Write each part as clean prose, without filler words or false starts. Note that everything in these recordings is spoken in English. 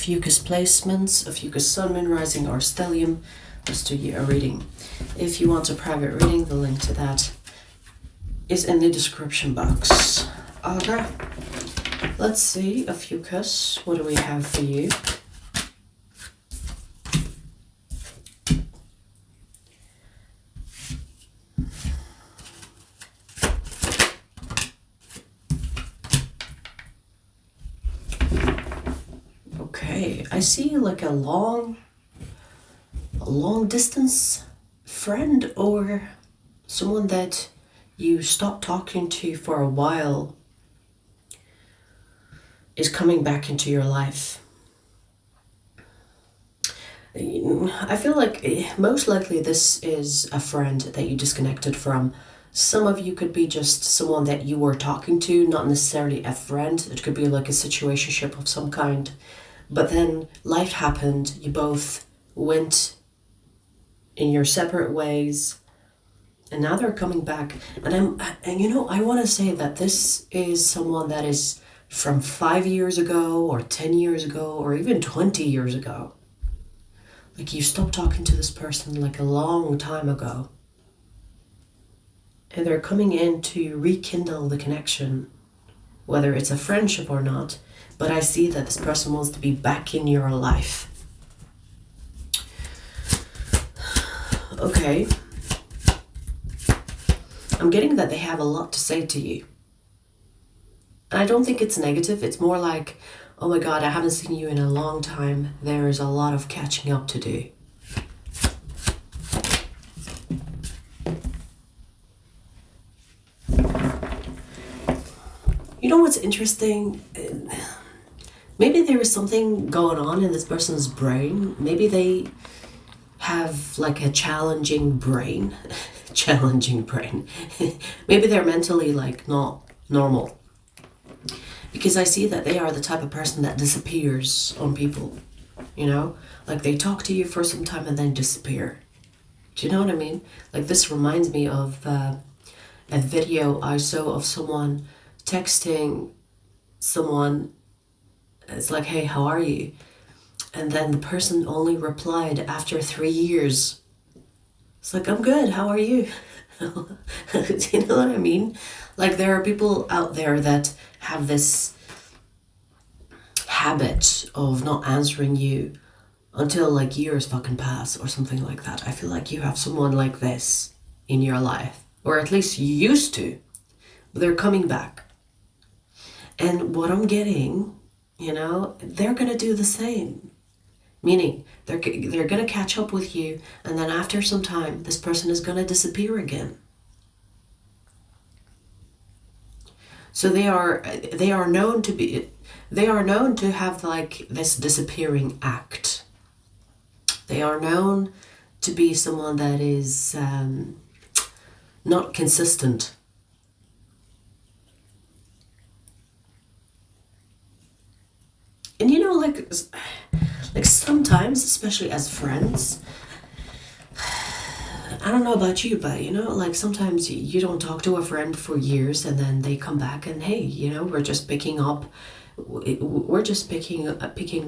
Ophiuchus placements, Ophiuchus Sun, Moon, Rising, or Stellium. Let's do you a reading. If you want a private reading, the link to that is in the description box. Okay, let's see, Ophiuchus, what do we have for you? Okay, I see like a long distance friend or someone that you stopped talking to for a while is coming back into your life. I feel like most likely this is a friend that you disconnected from. Some of you could be just someone that you were talking to, not necessarily a friend. It could be like a situationship of some kind. But then life happened, you both went in your separate ways, and now they're coming back. And I want to say that this is someone that is from 5 years ago, or 10 years ago, or even 20 years ago. Like you stopped talking to this person like a long time ago. And they're coming in to rekindle the connection, whether it's a friendship or not. But I see that this person wants to be back in your life. Okay. I'm getting that they have a lot to say to you. And I don't think it's negative. It's more like, oh my God, I haven't seen you in a long time. There is a lot of catching up to do. You know what's interesting? Maybe there is something going on in this person's brain. Maybe they have like a challenging brain. Challenging brain. Maybe they're mentally like not normal. Because I see that they are the type of person that disappears on people. You know? Like they talk to you for some time and then disappear. Do you know what I mean? Like this reminds me of a video I saw of someone texting someone. It's like, hey, how are you? And then the person only replied after 3 years. It's like, I'm good, how are you? Do you know what I mean? Like there are people out there that have this habit of not answering you until like years fucking pass or something like that. I feel like you have someone like this in your life, or at least you used to, but they're coming back. And what I'm getting, you know, they're going to do the same. Meaning, they're going to catch up with you, and then after some time, this person is going to disappear again. So they are known to have like this disappearing act. They are known to be someone that is not consistent. And you know, like sometimes, especially as friends, I don't know about you, but you know, like sometimes you don't talk to a friend for years and then they come back and hey, you know, we're just picking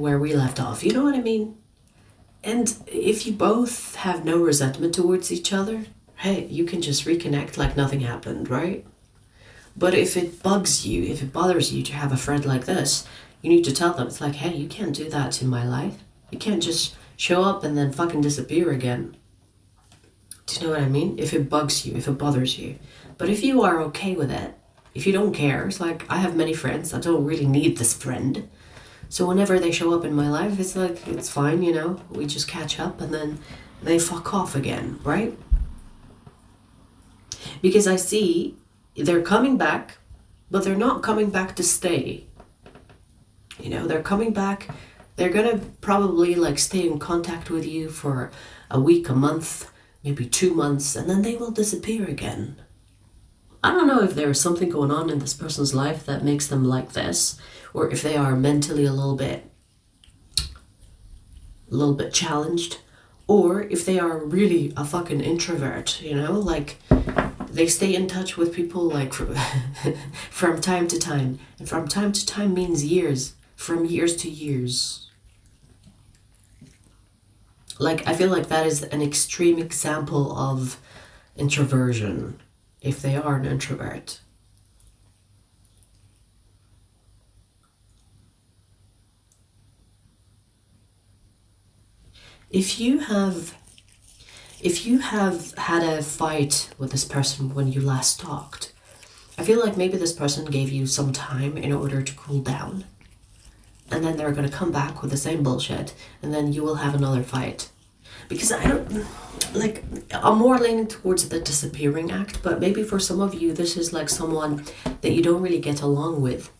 where we left off. You know what I mean? And if you both have no resentment towards each other, hey, you can just reconnect like nothing happened, right? But if it bugs you, if it bothers you to have a friend like this, you need to tell them, it's like, hey, you can't do that in my life. You can't just show up and then fucking disappear again. Do you know what I mean? If it bugs you, if it bothers you. But if you are okay with it, if you don't care, it's like, I have many friends. I don't really need this friend. So whenever they show up in my life, it's like, it's fine, you know? We just catch up and then they fuck off again, right? Because I see they're coming back, but they're not coming back to stay. You know, they're coming back. They're going to probably like stay in contact with you for a week, a month, maybe 2 months, and then they will disappear again. I don't know if there is something going on in this person's life that makes them like this, or if they are mentally a little bit challenged, or if they are really a fucking introvert, you know, like they stay in touch with people like from time to time. And from time to time means years. From years to years. Like, I feel like that is an extreme example of introversion, if they are an introvert. If you have had a fight with this person when you last talked, I feel like maybe this person gave you some time in order to cool down. And then they're going to come back with the same bullshit, and then you will have another fight. Because I'm more leaning towards the disappearing act, but maybe for some of you, this is like someone that you don't really get along with.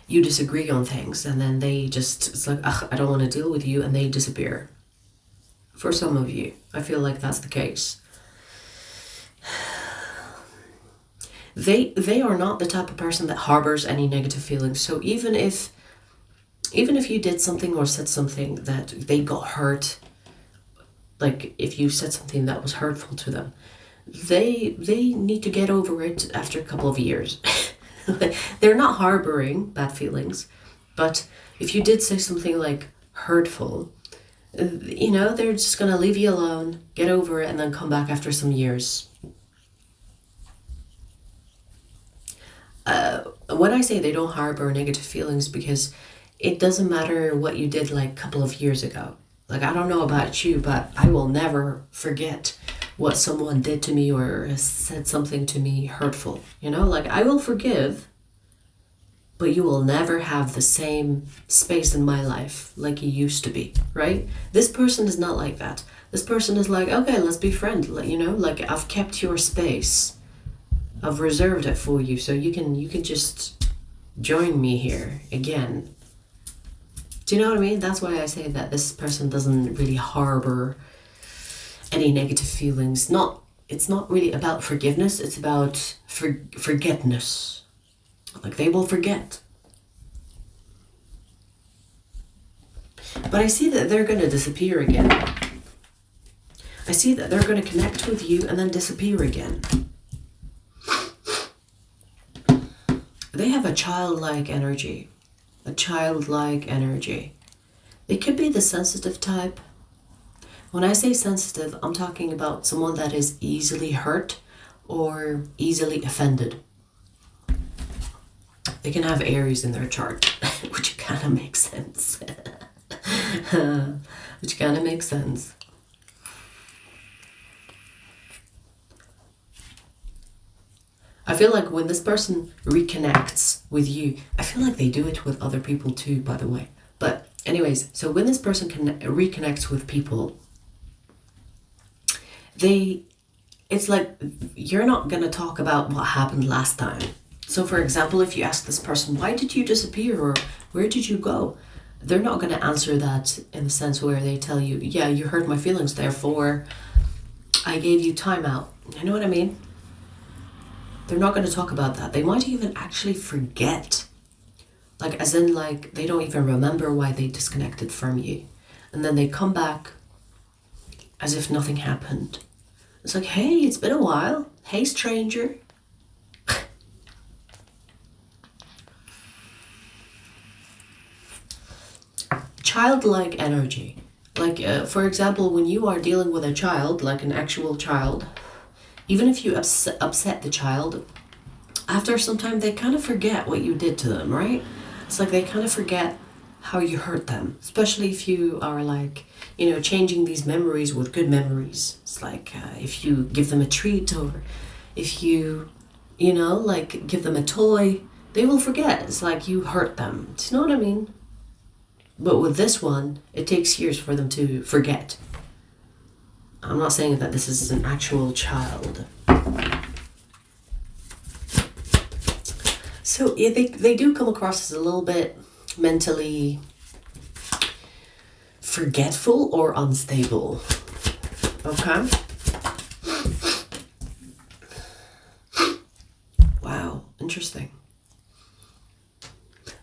You disagree on things, and then they just, it's like, ugh, I don't want to deal with you, and they disappear. For some of you, I feel like that's the case. They are not the type of person that harbors any negative feelings. So even if you did something or said something that they got hurt, like if you said something that was hurtful to them, they need to get over it after a couple of years. They're not harboring bad feelings, but if you did say something like hurtful, they're just gonna leave you alone, get over it, and then come back after some years. When I say they don't harbor negative feelings, because it doesn't matter what you did like a couple of years ago. Like, I don't know about you, but I will never forget what someone did to me or said something to me hurtful. Like, I will forgive, but you will never have the same space in my life like you used to be, right? This person is not like that. This person is like, okay, let's be friends. Like I've kept your space. I've reserved it for you, so you can just join me here again. Do you know what I mean? That's why I say that this person doesn't really harbor any negative feelings. It's not really about forgiveness, it's about forgetness. Like, they will forget. But I see that they're going to disappear again. I see that they're going to connect with you and then disappear again. They have a childlike energy. A childlike energy. They could be the sensitive type. When I say sensitive, I'm talking about someone that is easily hurt or easily offended. They can have Aries in their chart, which kind of makes sense. Which kind of makes sense. I feel like when this person reconnects with you, I feel like they do it with other people too, by the way. But anyways, so when this person reconnects with people, it's like you're not going to talk about what happened last time. So for example, if you ask this person, why did you disappear, or where did you go? They're not going to answer that in the sense where they tell you, yeah, you hurt my feelings, therefore I gave you time out. You know what I mean? They're not going to talk about that. They might even actually forget. Like, as in, like, they don't even remember why they disconnected from you. And then they come back as if nothing happened. It's like, hey, it's been a while. Hey, stranger. Childlike energy. Like, for example, when you are dealing with a child, like an actual child, even if you upset the child, after some time they kind of forget what you did to them, right? It's like they kind of forget how you hurt them, especially if you are like, changing these memories with good memories. It's like if you give them a treat, or if you, like give them a toy, they will forget. It's like you hurt them. Do you know what I mean? But with this one, it takes years for them to forget. I'm not saying that this is an actual child. So yeah, they do come across as a little bit mentally forgetful or unstable. Okay? Wow, interesting.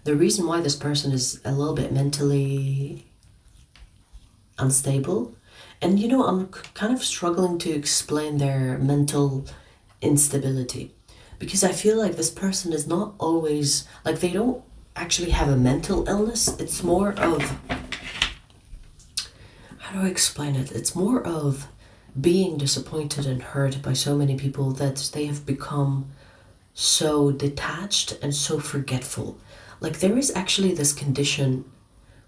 The reason why this person is a little bit mentally unstable, and I'm kind of struggling to explain their mental instability, because I feel like this person is not always, like, they don't actually have a mental illness. It's more of, how do I explain it? It's more of being disappointed and hurt by so many people that they have become so detached and so forgetful. Like there is actually this condition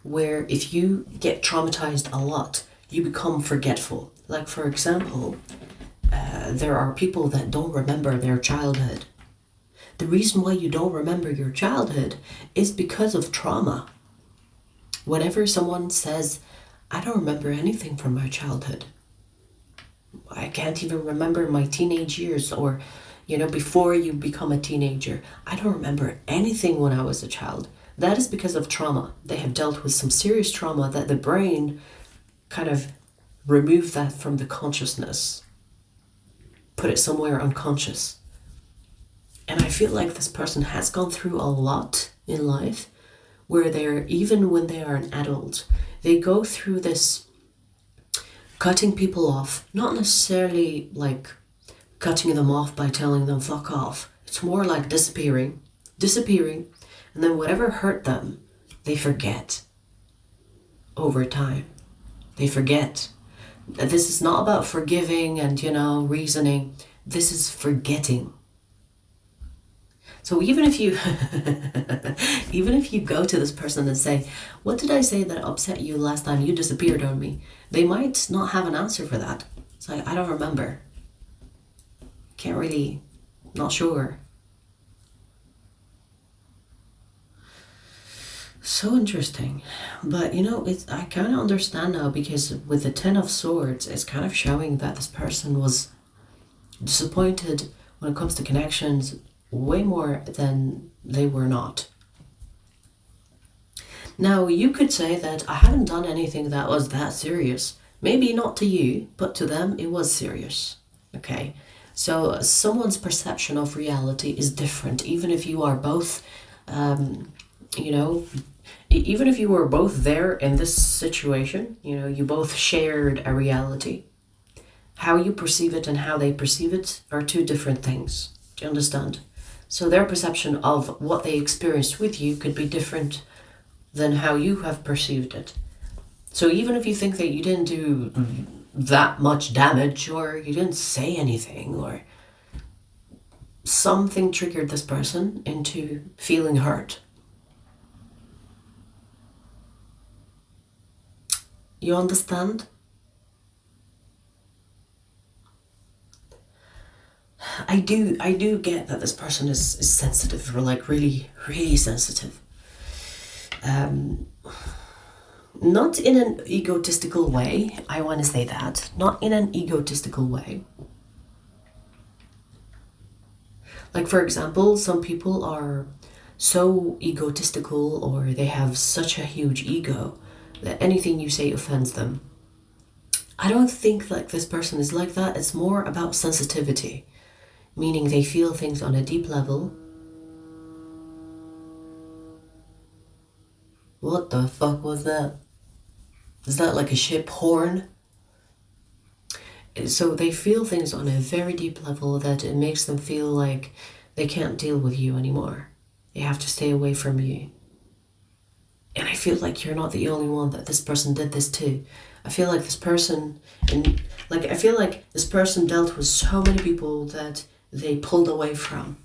where if you get traumatized a lot, you become forgetful. Like for example, there are people that don't remember their childhood. The reason why you don't remember your childhood is because of trauma. Whenever someone says, I don't remember anything from my childhood, I can't even remember my teenage years, or, before you become a teenager, I don't remember anything when I was a child. That is because of trauma. They have dealt with some serious trauma that the brain kind of removed that from the consciousness, put it somewhere unconscious. And I feel like this person has gone through a lot in life where even when they are an adult, they go through this cutting people off, not necessarily like cutting them off by telling them fuck off. It's more like disappearing, and then whatever hurt them, they forget over time. They forget. This is not about forgiving and, reasoning. This is forgetting. So even if you go to this person and say, what did I say that upset you last time you disappeared on me? They might not have an answer for that. It's like, I don't remember. Can't really, not sure. So interesting. But I kind of understand now, because with the Ten of Swords, it's kind of showing that this person was disappointed when it comes to connections way more than they were not. Now, you could say that I haven't done anything that was that serious. Maybe not to you, but to them it was serious. Okay? So someone's perception of reality is different, even if you are both, even if you were both there in this situation, you both shared a reality. How you perceive it and how they perceive it are two different things. Do you understand? So their perception of what they experienced with you could be different than how you have perceived it. So even if you think that you didn't do that much damage, or you didn't say anything, or something triggered this person into feeling hurt, you understand? I do get that this person is sensitive, or like really, really sensitive. Not in an egotistical way, I want to say that. Not in an egotistical way. Like, for example, some people are so egotistical, or they have such a huge ego that anything you say offends them. I don't think like this person is like that. It's more about sensitivity, meaning they feel things on a deep level. What the fuck was that? Is that like a ship horn? So they feel things on a very deep level that it makes them feel like they can't deal with you anymore. They have to stay away from you. And I feel like you're not the only one that this person did this to. I feel like this person, dealt with so many people that they pulled away from.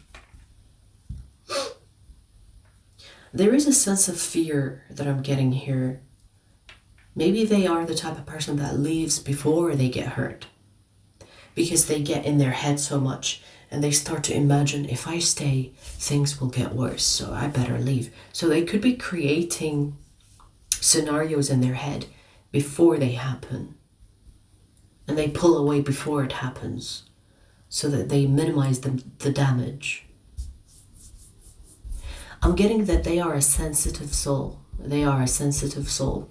There is a sense of fear that I'm getting here. Maybe they are the type of person that leaves before they get hurt, because they get in their head so much and they start to imagine, if I stay, things will get worse, so I better leave. So they could be creating scenarios in their head before they happen, and they pull away before it happens so that they minimize the damage. I'm getting that they are a sensitive soul. They are a sensitive soul,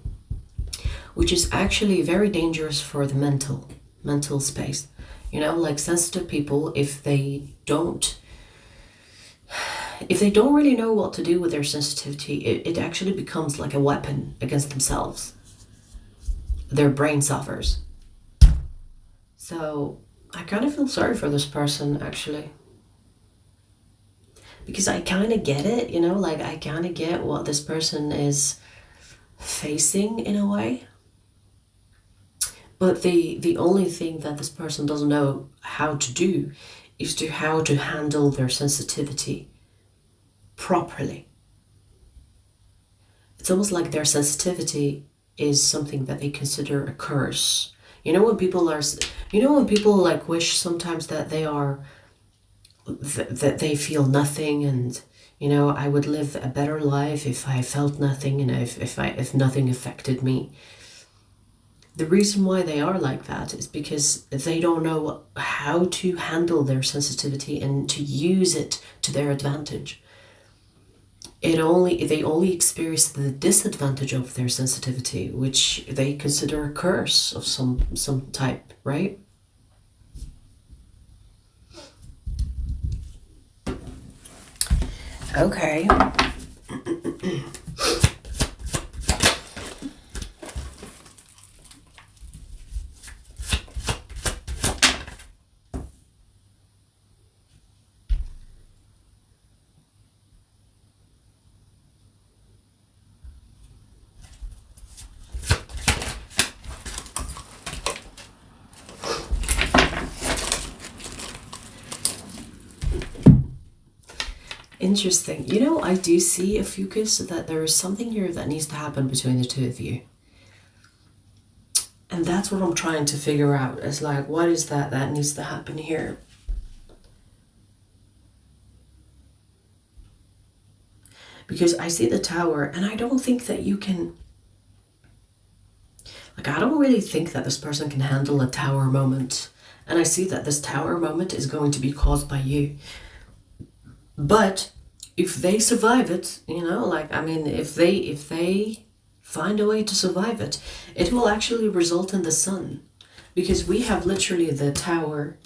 which is actually very dangerous for the mental space. Like sensitive people, if they don't really know what to do with their sensitivity, it actually becomes like a weapon against themselves. Their brain suffers. So I kind of feel sorry for this person, actually. Because I kind of get it, I kind of get what this person is facing in a way. But the only thing that this person doesn't know how to do is to how to handle their sensitivity properly. It's almost like their sensitivity is something that they consider a curse. You know when people like wish sometimes that they are, that they feel nothing, and I would live a better life if I felt nothing, and if nothing affected me. The reason why they are like that is because they don't know how to handle their sensitivity and to use it to their advantage. They only experience the disadvantage of their sensitivity, which they consider a curse of some type, right? Okay. Interesting. I do see, Ophiuchus, that there is something here that needs to happen between the two of you. And that's what I'm trying to figure out. It's like, what is that needs to happen here? Because I see the Tower, and I don't think that you can... I don't really think that this person can handle a Tower moment. And I see that this Tower moment is going to be caused by you. But if they survive it, if they find a way to survive it, it will actually result in the Sun. Because we have literally the Tower,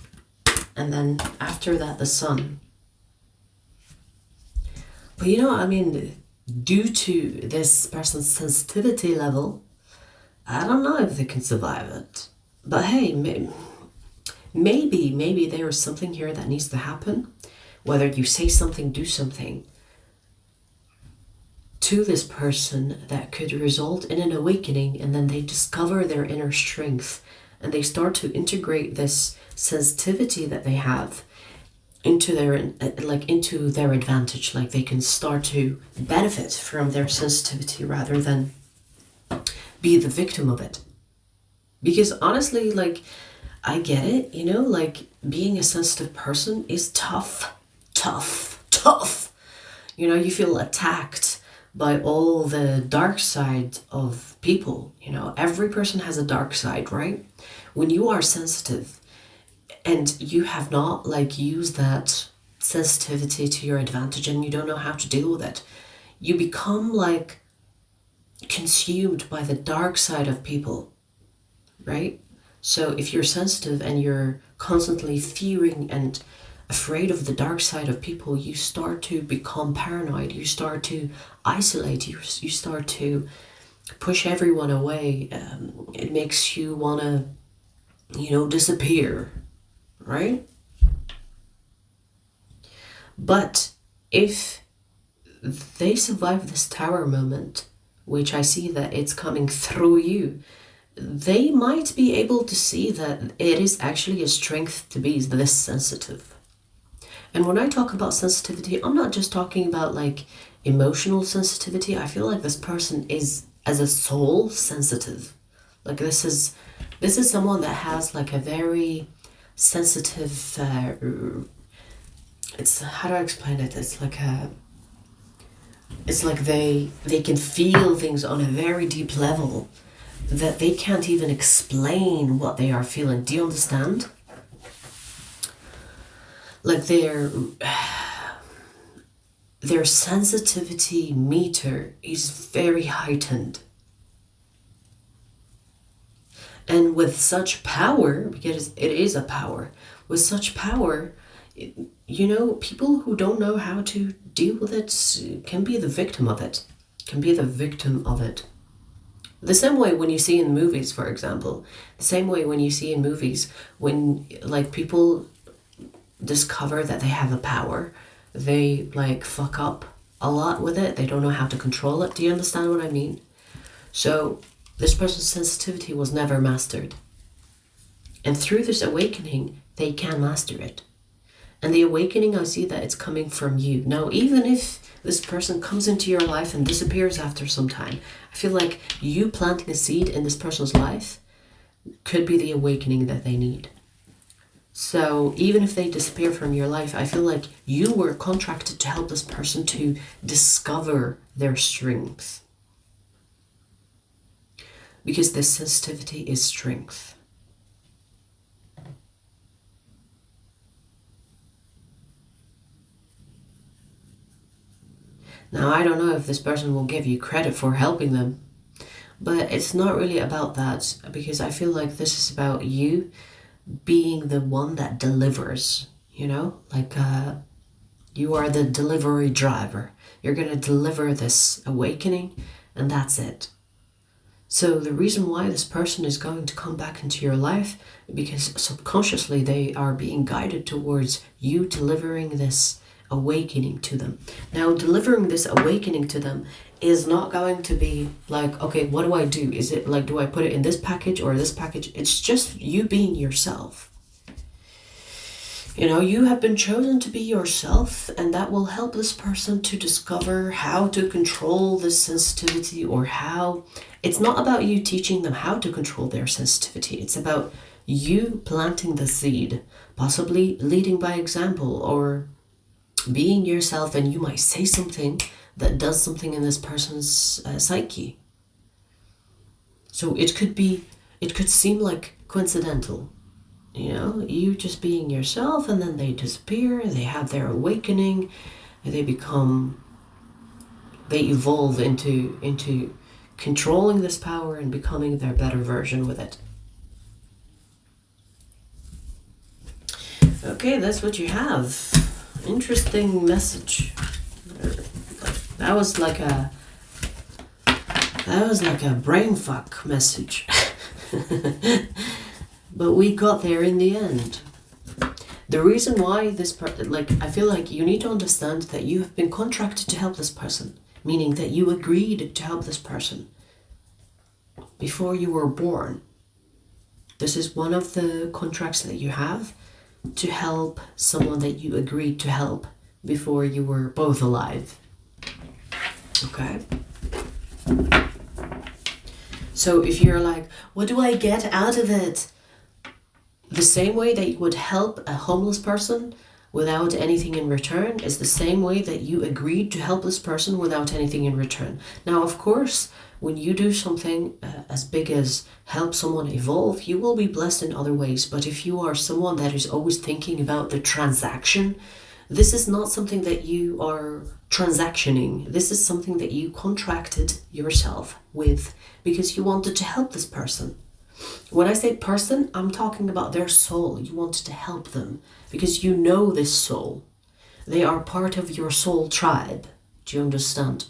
and then after that the Sun. But due to this person's sensitivity level, I don't know if they can survive it. But hey, maybe there is something here that needs to happen. Whether you say something, do something to this person that could result in an awakening, and then they discover their inner strength and they start to integrate this sensitivity that they have into their advantage. Like they can start to benefit from their sensitivity rather than be the victim of it. Because honestly, I get it, being a sensitive person is tough. You feel attacked by all the dark side of people. Every person has a dark side, right? When you are sensitive and you have not used that sensitivity to your advantage and you don't know how to deal with it, you become consumed by the dark side of people, right? So if you're sensitive and you're constantly fearing and afraid of the dark side of people, you start to become paranoid, you start to isolate, you start to push everyone away. It makes you want to, disappear, right? But if they survive this Tower moment, which I see that it's coming through you, they might be able to see that it is actually a strength to be this sensitive. And when I talk about sensitivity, I'm not just talking about emotional sensitivity. I feel like this person is, as a soul, sensitive. This is someone that has a very sensitive, it's, how do I explain it? It's they can feel things on a very deep level that they can't even explain what they are feeling. Do you understand? Their sensitivity meter is very heightened. And with such power, because it is a power, with such power, people who don't know how to deal with it can be the victim of it. The same way when you see in movies, for example, the same way when you see in movies, when people discover that they have a power, they fuck up a lot with it. They don't know how to control it. Do you understand what I mean? So this person's sensitivity was never mastered. And through this awakening, they can master it. And the awakening, I see that it's coming from you. Now, even if this person comes into your life and disappears after some time, I feel like you planting a seed in this person's life could be the awakening that they need. So even if they disappear from your life, I feel like you were contracted to help this person to discover their strength. Because this sensitivity is strength. Now, I don't know if this person will give you credit for helping them, but it's not really about that, because I feel like this is about you being the one that delivers, you know, like you are the delivery driver. You're going to deliver this awakening, and that's it. So the reason why this person is going to come back into your life, because subconsciously they are being guided towards you delivering this awakening to them. Now, delivering this awakening to them is not going to be like, okay, what do I do? Is it like, do I put it in this package or this package? It's just you being yourself. You know, you have been chosen to be yourself, and that will help this person to discover how to control this sensitivity, or how it's not about you teaching them how to control their sensitivity. It's about you planting the seed, possibly leading by example, or being yourself, and you might say something that does something in this person's psyche. So it could seem like coincidental, you know, you just being yourself, and then they disappear, they have their awakening, and they evolve into controlling this power and becoming their better version with it. Okay, that's what you have. Interesting message. That was like a brain fuck message. But we got there in the end. The reason why I feel like you need to understand that you have been contracted to help this person, meaning that you agreed to help this person before you were born. This is one of the contracts that you have, to help someone that you agreed to help before you were both alive. Okay? So if you're like, what do I get out of it? The same way that you would help a homeless person without anything in return is the same way that you agreed to help this person without anything in return. Now, of course, when you do something as big as help someone evolve, you will be blessed in other ways. But if you are someone that is always thinking about the transaction, this is not something that you are transactioning. This is something that you contracted yourself with because you wanted to help this person. When I say person, I'm talking about their soul. You wanted to help them because you know this soul. They are part of your soul tribe. Do you understand?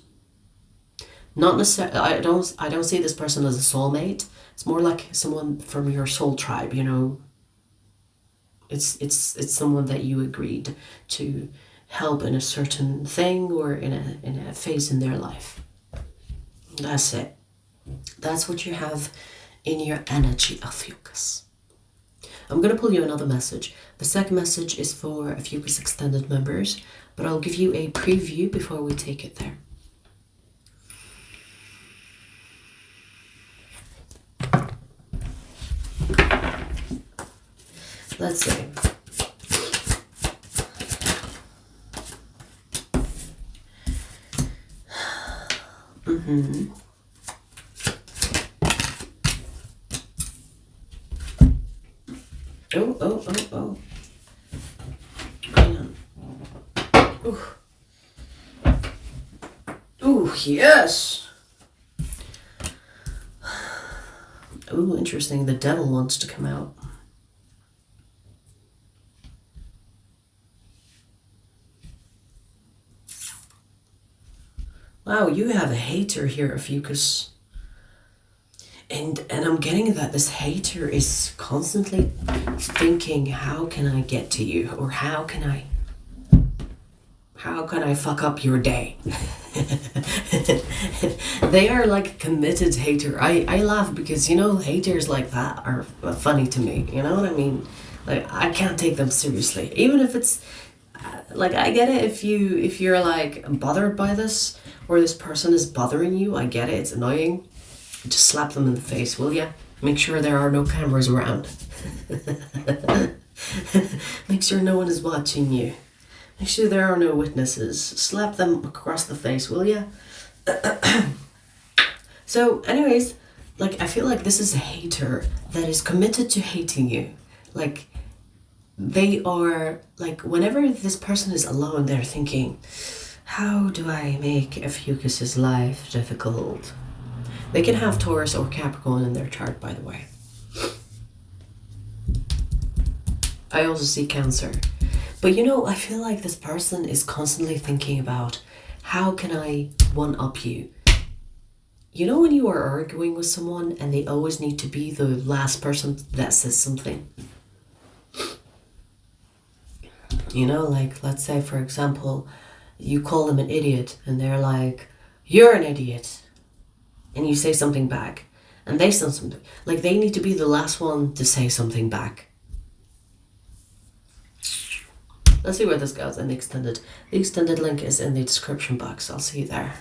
Not necessarily. I don't see this person as a soulmate. It's more like someone from your soul tribe. You know. It's someone that you agreed to help in a certain thing or in a phase in their life. That's it. That's what you have in your energy, Ophiuchus. I'm going to pull you another message. The second message is for Ophiuchus extended members, but I'll give you a preview before we take it there. Let's see. Oh. Hang on. Ooh, yes. Ooh, interesting. The devil wants to come out. Wow, you have a hater here, Ophiuchus. And I'm getting that this hater is constantly thinking, how can I get to you? Or how can I How can I fuck up your day? They are like a committed hater. I laugh because, you know, haters like that are funny to me. You know what I mean? Like, I can't take them seriously. Even if it's, like, I get it if you're like bothered by this, or this person is bothering you. I get it. It's annoying. Just slap them in the face, will ya? Make sure there are no cameras around. Make sure no one is watching you. Make sure there are no witnesses. Slap them across the face, will ya? So, anyways, like, I feel like this is a hater that is committed to hating you. Like, they are, like, whenever this person is alone, they're thinking, how do I make Ophiuchus's life difficult? They can have Taurus or Capricorn in their chart, by the way. I also see Cancer. But you know, I feel like this person is constantly thinking about, how can I one-up you? You know when you are arguing with someone and they always need to be the last person that says something? You know, like, let's say, for example, you call them an idiot and they're like, you're an idiot. And you say something back. And they say something. Like, they need to be the last one to say something back. Let's see where this goes in the extended. The extended link is in the description box. I'll see you there.